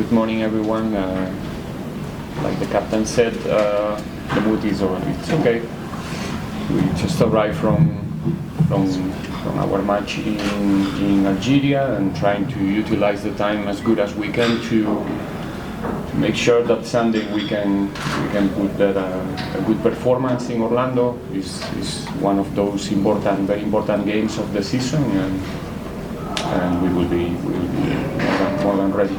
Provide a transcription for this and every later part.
Good morning, everyone. Like the captain said, the mood is it's okay. We just arrived from our match in Algeria and trying to utilize the time as good as we can to make sure that Sunday we can put a good performance in Orlando. Is one of those very important games of the season, and we will be more than ready.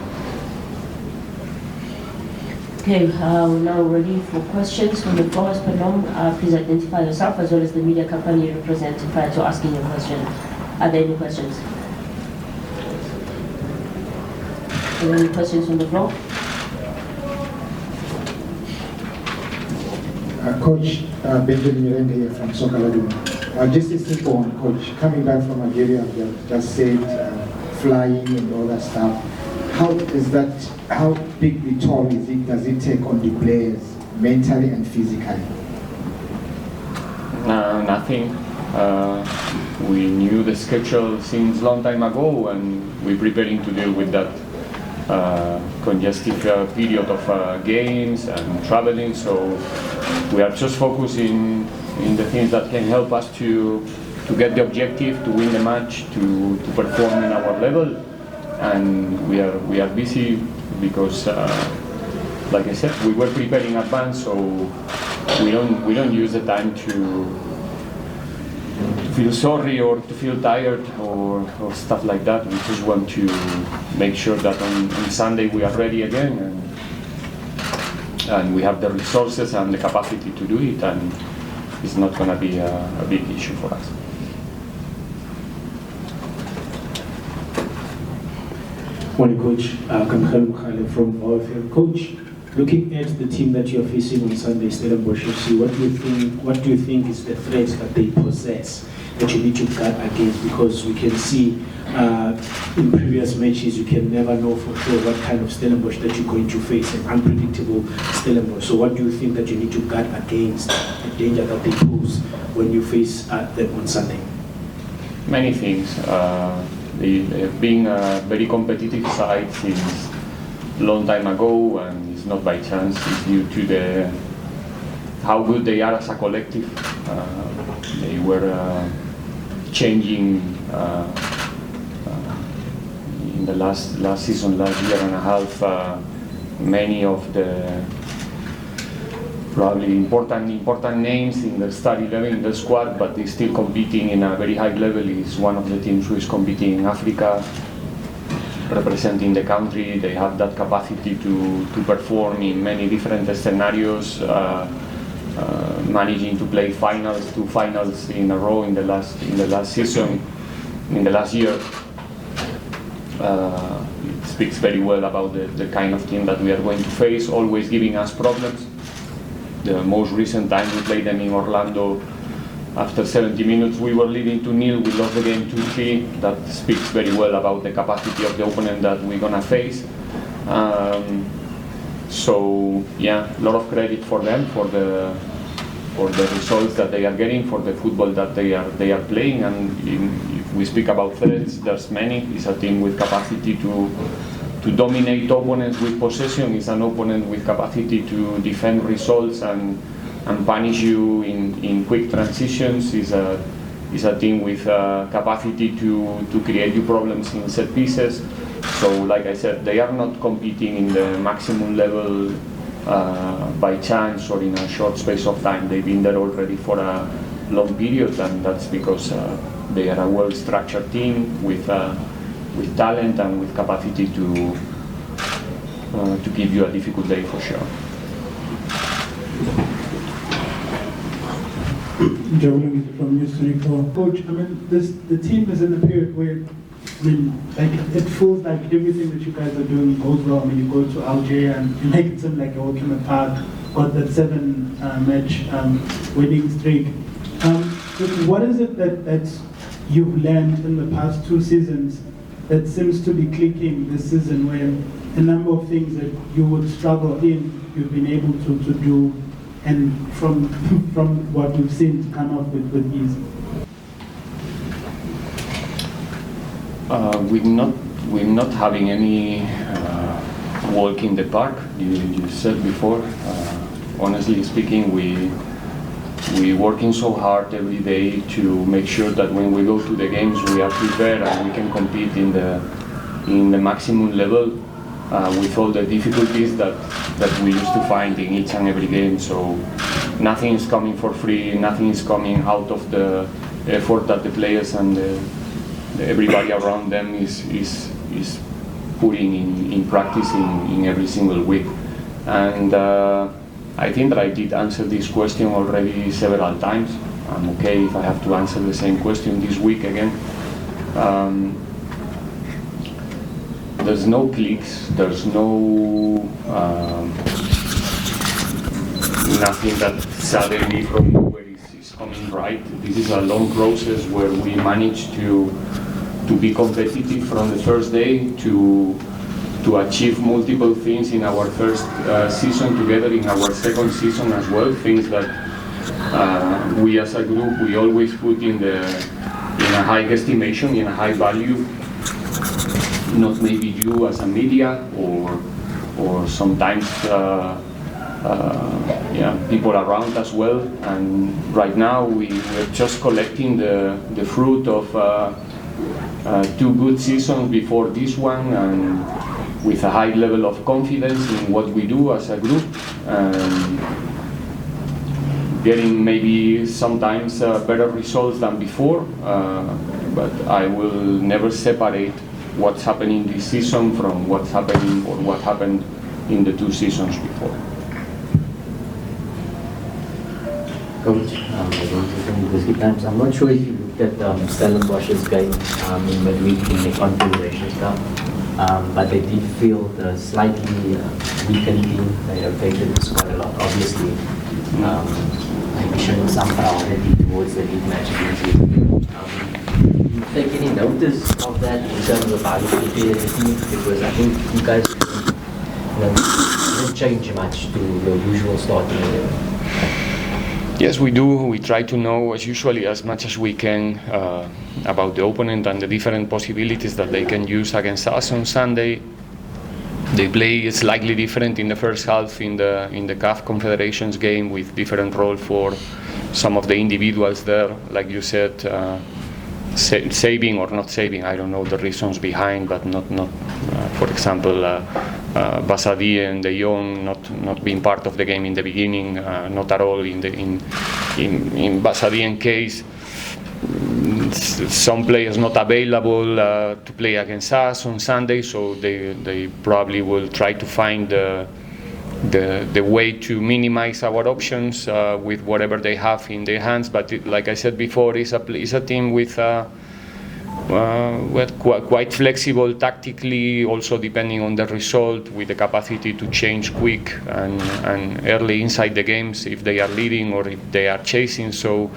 Okay, we're now ready for questions from the floor. Please identify yourself as well as the media company you represent prior to asking your question. Are there any questions? Are there any questions from the floor? Coach Benjamin Miranda here from Soweto. Just a simple one, Coach. Coming back from Algeria, you have just said flying and all that stuff. How big the toll does it take on the players, mentally and physically? Nothing. We knew the schedule since long time ago, and we're preparing to deal with that congestive period of games and traveling. So we are just focusing in the things that can help us to get the objective, to win the match, to perform in our level. And we are busy because, like I said, we were preparing in advance, so we don't use the time to feel sorry or to feel tired or stuff like that. We just want to make sure that on Sunday we are ready again, and we have the resources and the capacity to do it, and it's not going to be a big issue for us. Morning, Coach. Kamkhel from Belouizdad. Coach, looking at the team that you are facing on Sunday, Stellenbosch FC, what do you think is the threat that they possess that you need to guard against? Because we can see in previous matches you can never know for sure what kind of Stellenbosch that you're going to face, an unpredictable Stellenbosch. So what do you think that you need to guard against the danger that they pose when you face them on Sunday? Many things. Being a very competitive side since a long time ago, and it's not by chance, it's due to how good they are as a collective. They were changing in the last season, last year and a half, many of the probably important names in the start 11 in the squad, but they're still competing in a very high level. It's one of the teams who is competing in Africa, representing the country. They have that capacity to perform in many different scenarios, managing to play two finals in a row in the last season, in the last year. It speaks very well about the kind of team that we are going to face, always giving us problems. The most recent time we played them in Orlando, after 70 minutes we were leading 2-0, we lost the game 2-3. That speaks very well about the capacity of the opponent that we're going to face. So yeah, a lot of credit for them, for the results that they are getting, for the football that they are playing. And if we speak about threats, there's many. It's a team with capacity to dominate opponents with possession. Is an opponent with capacity to defend results and punish you in quick transitions. Is a team with capacity to create you problems in set pieces. So like I said, they are not competing in the maximum level by chance or in a short space of time. They've been there already for a long period, and that's because they are a well-structured team with talent and with capacity to give you a difficult day for sure. Joe from News 24. Coach, the team is in a period where, it feels like everything that you guys are doing goes well. You go to Algeria and you make it seem like a walk in the park, got that 7-match winning streak. What is it that you've learned in the past 2 seasons that seems to be clicking this season, where a number of things that you would struggle in, you've been able to do, and from what we've seen, to come up with ease? We're not having any walk in the park. You said before. Honestly speaking, we working so hard every day to make sure that when we go to the games we are prepared and we can compete in the maximum level with all the difficulties that we used to find in each and every game. So nothing is coming for free, nothing is coming out of the effort that the players and everybody around them is putting in practice in every single week. And I think that I did answer this question already several times. I'm okay if I have to answer the same question this week again. There's no clicks, there's no nothing that suddenly from nowhere is coming right. This is a long process where we manage to be competitive from the first day, to achieve multiple things in our first season together, in our second season as well, things that we as a group, we always put in a high estimation, in a high value, not maybe you as a media or sometimes people around as well. And right now we're just collecting the fruit of 2 good seasons before this one, and with a high level of confidence in what we do as a group, and getting maybe sometimes better results than before, but I will never separate what's happening this season from what's happening or what happened in the 2 seasons before. Coach, I'm not sure if you looked at Stellenbosch's game in midweek in the Confederation Cup, but they did field a slightly weakened team. They affected the squad a lot, obviously. Maybe showing some priority towards the league match against you. Do you take any notice of that in terms of how you prepare the team? Because I think you guys didn't change much to your usual starting area. Yes, we do. We try to know, as usually, as much as we can about the opponent and the different possibilities that they can use against us on Sunday. They play slightly different in the first half in the CAF Confederations game, with different role for some of the individuals there, like you said, saving or not saving. I don't know the reasons behind, but not for example, Basadi and De Jong not being part of the game in the beginning, not at all in Basadian case. Some players not available to play against us on Sunday, so they probably will try to find the way to minimize our options with whatever they have in their hands. But like I said before, it's a team with quite flexible tactically, also depending on the result, with the capacity to change quick and early inside the games if they are leading or if they are chasing. So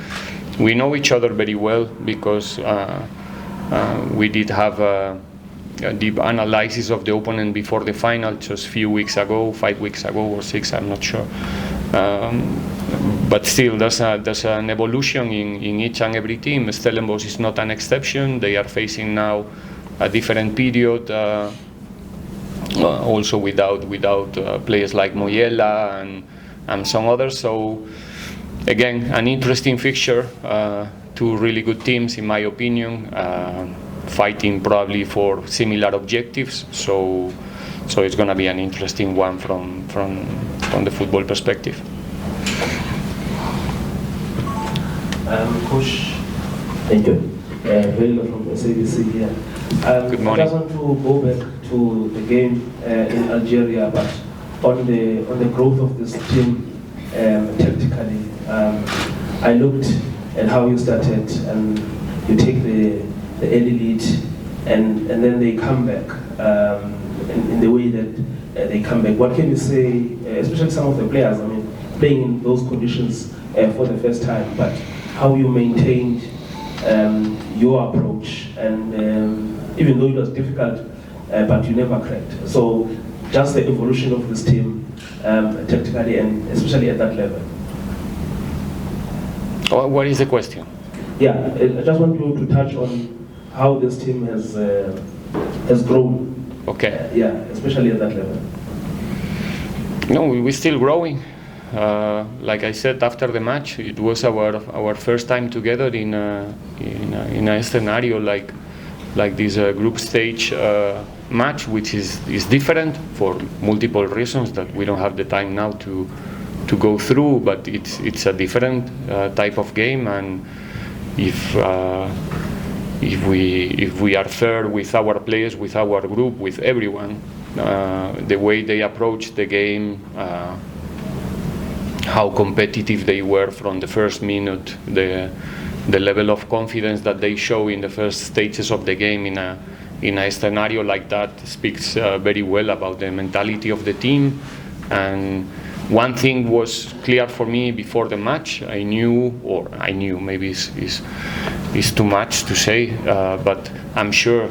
we know each other very well, because we did have a deep analysis of the opponent before the final just a few weeks ago, 5 weeks ago or 6, I'm not sure. But still, there's an evolution in each and every team. Stellenbosch is not an exception. They are facing now a different period, also without players like Moyela and some others. So again, an interesting fixture. 2 really good teams, in my opinion, fighting probably for similar objectives. So it's going to be an interesting one from the football perspective. Coach, thank you. Riveiro from SABC here. Good morning. I just want to go back to the game in Algeria, but on the growth of this team tactically. I looked at how you started, and you take the early lead, and then they come back in the way that they come back. What can you say, especially some of the players, I mean, playing in those conditions for the first time, but how you maintained your approach, and even though it was difficult, but you never cracked. So just the evolution of this team tactically, and especially at that level. What is the question? Yeah, I just want you to touch on how this team has grown. Okay. Yeah, especially at that level. No, we're still growing. Like I said after the match, it was our first time together in a scenario like this group stage match, which is different for multiple reasons that we don't have the time now to go through. But it's a different type of game, and if we are fair with our players, with our group, with everyone, the way they approach the game, how competitive they were from the first minute, the level of confidence that they show in the first stages of the game in a scenario like that speaks very well about the mentality of the team. And one thing was clear for me before the match. I knew, maybe is too much to say, but I'm sure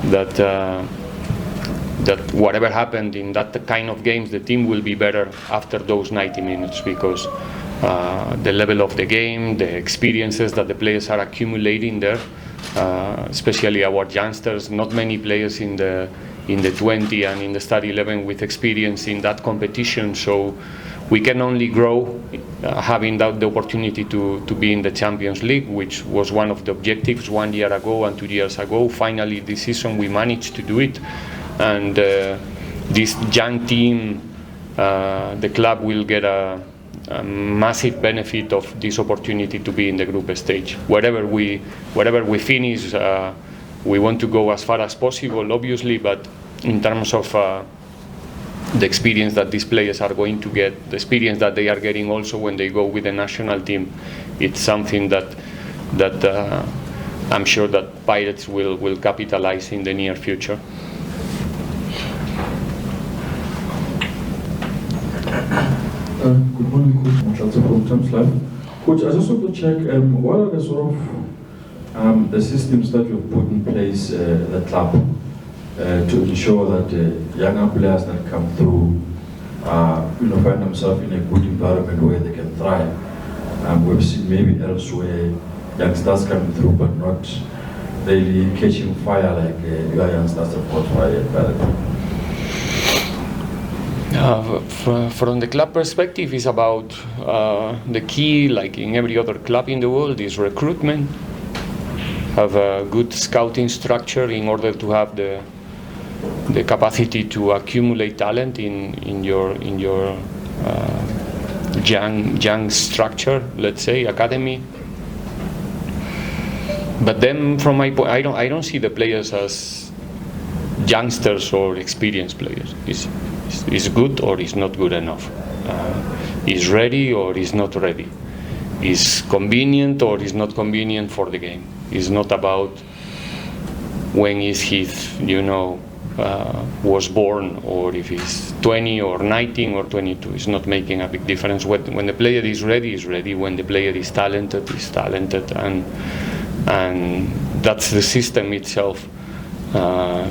that whatever happened in that kind of games, the team will be better after those 90 minutes, because the level of the game, the experiences that the players are accumulating there, especially our youngsters, not many players in the 20 and in the Start 11 with experience in that competition, so we can only grow having the opportunity to be in the Champions League, which was one of the objectives 1 year ago and 2 years ago. Finally this season we managed to do it. And this young team, the club will get a massive benefit of this opportunity to be in the group stage. Wherever we finish, we want to go as far as possible, obviously, but in terms of the experience that these players are going to get, the experience that they are getting also when they go with the national team, it's something that I'm sure that Pirates will capitalize in the near future. Good morning, Coach. Jose from Times Live. Coach, I just want to check, what are the sort of the systems that you've put in place at the club to ensure that younger players that come through find themselves in a good environment where they can thrive? We've seen maybe elsewhere youngsters coming through but not really catching fire like your youngsters have caught fire. From the club perspective, it's about the key, like in every other club in the world, is recruitment. Have a good scouting structure in order to have the capacity to accumulate talent in your young structure, let's say academy. But then, from my point, I don't see the players as youngsters or experienced players. Is good or is not good enough, is ready or is not ready, is convenient or is not convenient for the game. It's not about when is he was born, or if he's 20 or 19 or 22. It's not making a big difference. When the player is ready. When the player is talented, and that's the system itself.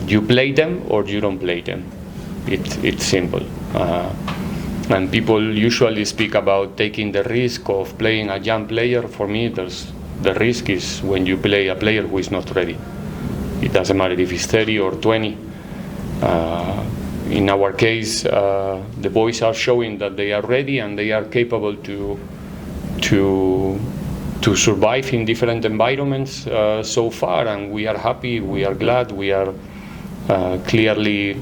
You play them or you don't play them. It's simple. And people usually speak about taking the risk of playing a young player. For me, the risk is when you play a player who is not ready. It doesn't matter if he's 30 or 20. In our case, the boys are showing that they are ready and they are capable to survive in different environments so far, and we are happy, we are glad, we are clearly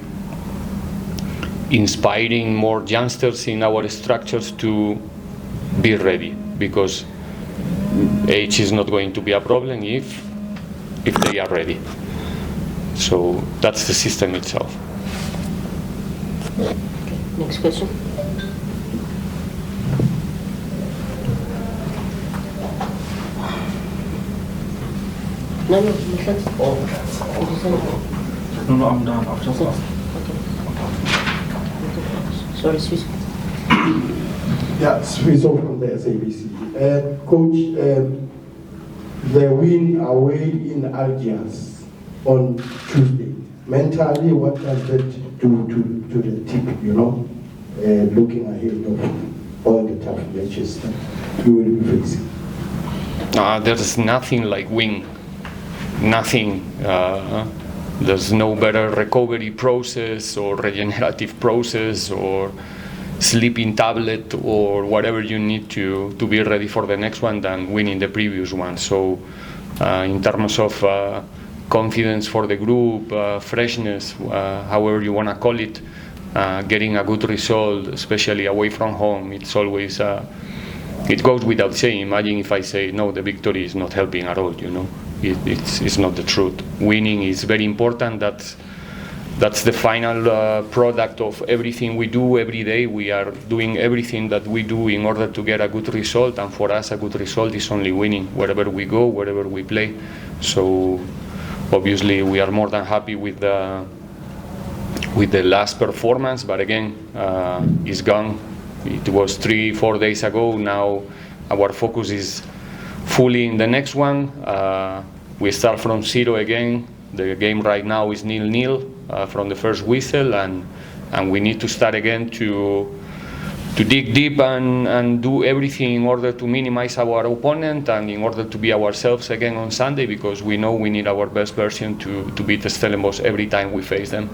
inspiring more youngsters in our structures to be ready, because age is not going to be a problem if they are ready. So that's the system itself. Okay, next question. No, I'm done. I've just asked. Sorry, Swiss. Yeah, Swiss from the SABC. Coach, the win away in Algiers on Tuesday. Mentally, what does that do to the team, looking ahead of all the tough matches that you will be facing? There's nothing like win. Nothing. There's no better recovery process or regenerative process or sleeping tablet or whatever you need to be ready for the next one than winning the previous one. So in terms of confidence for the group, freshness, however you want to call it, getting a good result, especially away from home, it's always, it goes without saying. Imagine if I say, no, the victory is not helping at all, you know. It's not the truth. Winning is very important. That's the final product of everything we do every day. We are doing everything that we do in order to get a good result, and for us a good result is only winning, wherever we go, wherever we play. So obviously we are more than happy with the last performance, but again, it's gone. It was 3-4 days ago. Now our focus is fully in the next one. We start from zero again. The game right now is 0-0 from the first whistle, and we need to start again to dig deep and do everything in order to minimize our opponent and in order to be ourselves again on Sunday, because we know we need our best version to beat the Stellenbosch every time we face them.